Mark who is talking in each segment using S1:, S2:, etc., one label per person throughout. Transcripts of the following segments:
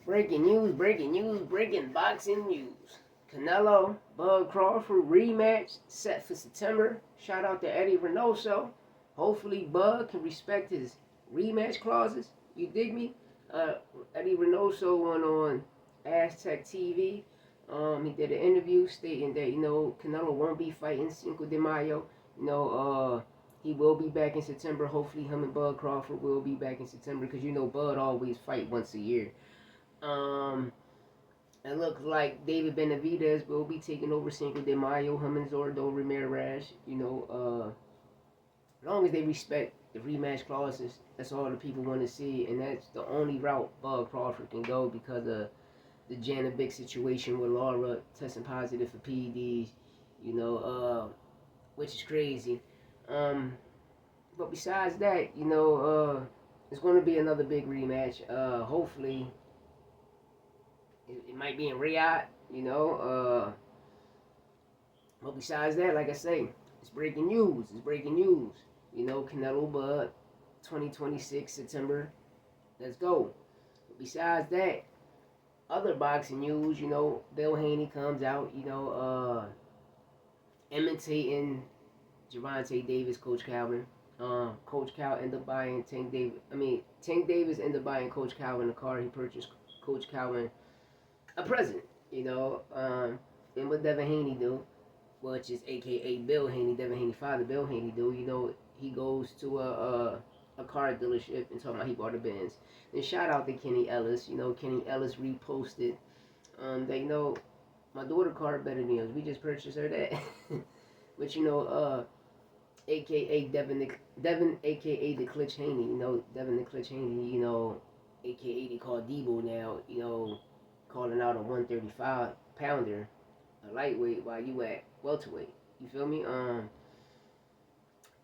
S1: breaking boxing news. Canelo, Bud Crawford rematch set for September. Shout out to Eddie Reynoso. Hopefully Bud can respect his rematch clauses. You dig me? Uh, Eddie Reynoso went on Aztec TV. He did an interview stating that Canelo won't be fighting Cinco de Mayo. He will be back in September. Hopefully, him and Bud Crawford will be back in September because Bud always fight once a year. Um, it looks like David Benavidez will be taking over Cinco de Mayo. Him and Zordo Ramirez. As long as they respect the rematch clauses, that's all the people want to see, and that's the only route Bud Crawford can go because of the Jana Big situation with Laura testing positive for PEDs. Which is crazy. But besides that, it's going to be another big rematch. Hopefully, it might be in Riyadh. But besides that, like I say, it's breaking news. It's breaking news. Canelo Bud, 2026 September. Let's go. But besides that, other boxing news. Bill Haney comes out. Imitating Gervonta Davis, Coach Calvin. Coach Cal ended up buying Tank Davis. Tank Davis ended up buying Coach Calvin a car. He purchased Coach Calvin a present. And what Devin Haney do, which is AKA Bill Haney, Devin Haney's father, Bill Haney do. He goes to a car dealership and talking about he bought a Benz. Then shout out to Kenny Ellis. Kenny Ellis reposted that my daughter car better than yours. We just purchased her that. But AKA Devin, AKA the Clutch Haney, Devin the Clutch Haney, AKA they call Debo now, calling out a 135 pounder, a lightweight, while you at welterweight. You feel me? I'm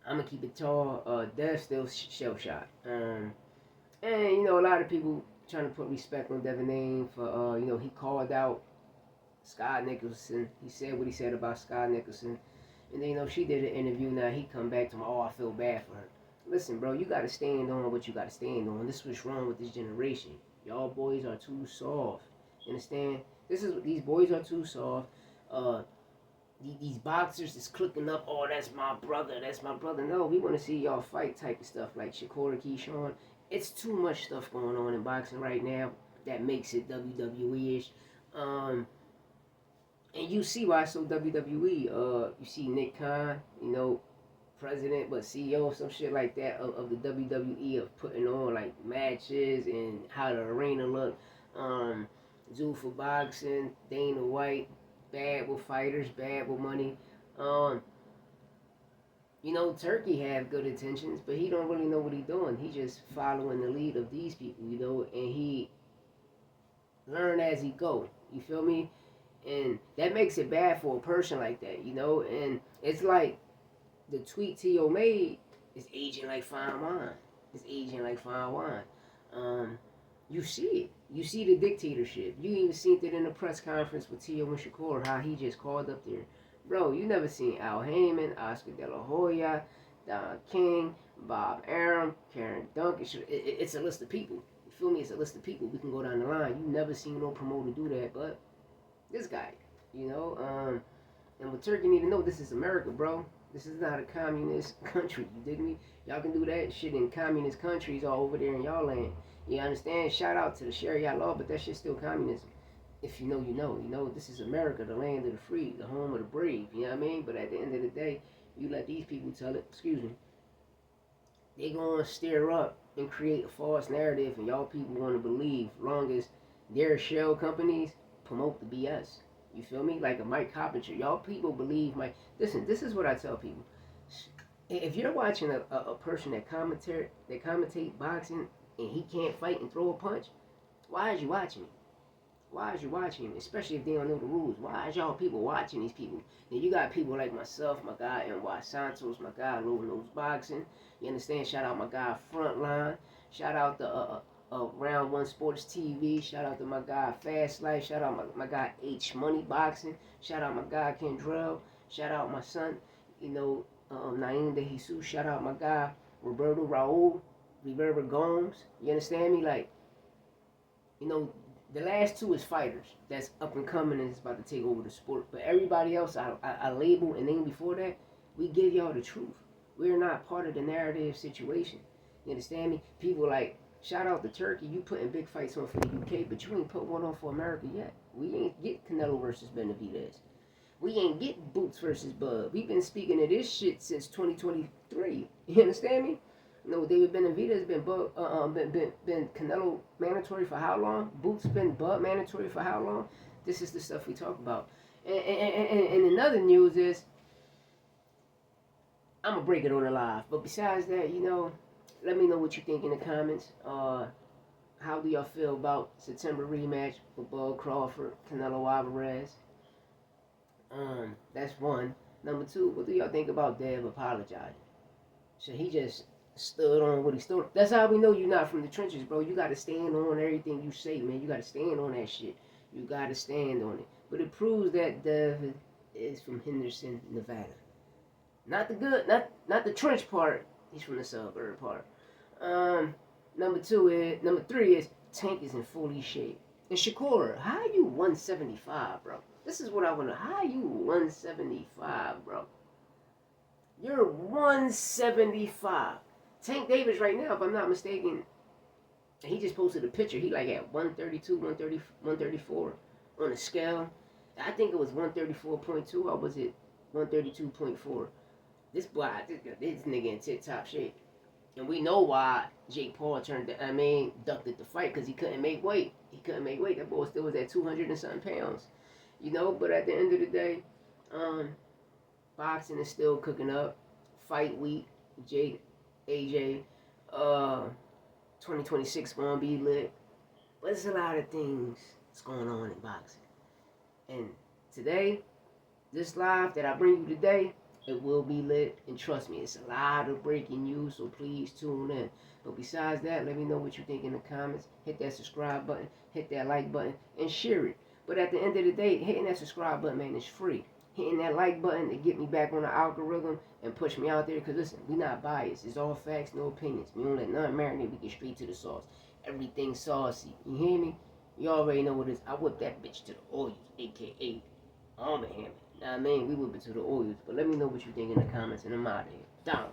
S1: gonna keep it tall. Dev still shell shot. And a lot of people trying to put respect on Devin name for he called out Scott Nicholson. He said what he said about Scott Nicholson. And then, she did an interview. Now he come back to me, oh, I feel bad for her. Listen, bro, you got to stand on what you got to stand on. This is what's wrong with this generation. Y'all boys are too soft. You understand? These boys are too soft. These boxers is clicking up, oh, that's my brother, that's my brother. No, we want to see y'all fight type of stuff like Shakur Keyshawn. It's too much stuff going on in boxing right now that makes it WWE-ish. And you see why it's so WWE. You see Nick Khan, president but CEO, some shit like that of the WWE, of putting on like matches and how the arena look. Zoo for boxing, Dana White, bad with fighters, bad with money. Turkey have good intentions, but he don't really know what he's doing. He just following the lead of these people, and he learn as he go. You feel me? And that makes it bad for a person like that, and it's like the tweet T.O. made is aging like fine wine. It's aging like fine wine. You see it. You see the dictatorship. You even seen it in the press conference with T.O. and Shakur, how he just called up there. Bro, you never seen Al Heyman, Oscar De La Hoya, Don King, Bob Arum, Karen Duncan. It's a list of people. You feel me? It's a list of people. We can go down the line. You never seen no promoter do that, but this guy, and what Turkey need to know, this is America, bro. This is not a communist country, you dig me? Y'all can do that shit in communist countries all over there in y'all land. You understand? Shout out to the Sharia law, but that shit's still communism. If you know, you know. This is America, the land of the free, the home of the brave, you know what I mean? But at the end of the day, you let these people tell it, they gonna stir up and create a false narrative, and y'all people wanna believe, long as their shell companies promote the BS. You feel me? Like a Mike Coppinger. Y'all people believe Mike. Listen, this is what I tell people. If you're watching a person that commentate boxing and he can't fight and throw a punch, why is you watching him? Why is you watching him? Especially if they don't know the rules. Why is y'all people watching these people? Then you got people like myself, my guy NY Santos, my guy Low Nose Boxing. You understand? Shout out my guy Frontline. Shout out the Round One Sports TV. Shout out to my guy Fast Life. Shout out my guy H Money Boxing. Shout out my guy Kendrell. Shout out my son, Naim De Jesus. Shout out my guy Roberto Raul, Rivera Gomes. You understand me? Like, The last two is fighters that's up and coming and is about to take over the sport. But everybody else, I label and name before that, we give y'all the truth. We're not part of the narrative situation. You understand me? People like, shout out to Turkey, you putting big fights on for the UK, but you ain't put one on for America yet. We ain't get Canelo versus Benavidez. We ain't get Boots versus Bud. We've been speaking of this shit since 2023. You understand me? No, David Benavidez been Canelo mandatory for how long? Boots been Bud mandatory for how long? This is the stuff we talk about. And another news is, I'm gonna break it on the live. But besides that, let me know what you think in the comments. How do y'all feel about September rematch with Bud Crawford, Canelo Alvarez? That's one. Number two, what do y'all think about Dev apologizing? So he just stood on what he stood on. That's how we know you're not from the trenches, bro. You gotta stand on everything you say, man. You gotta stand on that shit. You gotta stand on it. But it proves that Dev is from Henderson, Nevada. Not the good, not the trench part. He's from the suburb part. Number three is Tank is in fully shape. And Shakur, how are you 175, bro? This is what I want to. How are you 175, bro? You're 175. Tank Davis right now, if I'm not mistaken, he just posted a picture. He like at 132, 130, 134 on the scale. I think it was 134.2 or was it 132.4? This boy, this nigga in tip-top shape. And we know why Jake Paul ducked at the fight, because he couldn't make weight. That boy still was at 200 and something pounds. But at the end of the day, boxing is still cooking up. Fight week, AJ, 2026 gonna be lit. But there's a lot of things that's going on in boxing. And today, this live that I bring you today, it will be lit, and trust me, it's a lot of breaking news, so please tune in. But besides that, let me know what you think in the comments. Hit that subscribe button, hit that like button, and share it. But at the end of the day, hitting that subscribe button, man, is free. Hitting that like button to get me back on the algorithm and push me out there, because listen, we not biased. It's all facts, no opinions. We don't let none marinate, we get straight to the sauce. Everything saucy. You hear me? You already know what it is. I whip that bitch to the oils, a.k.a. Arm & Hammer. Nah, man, we whip it to the oils. But let me know what you think in the comments, and I'm out of here. Down.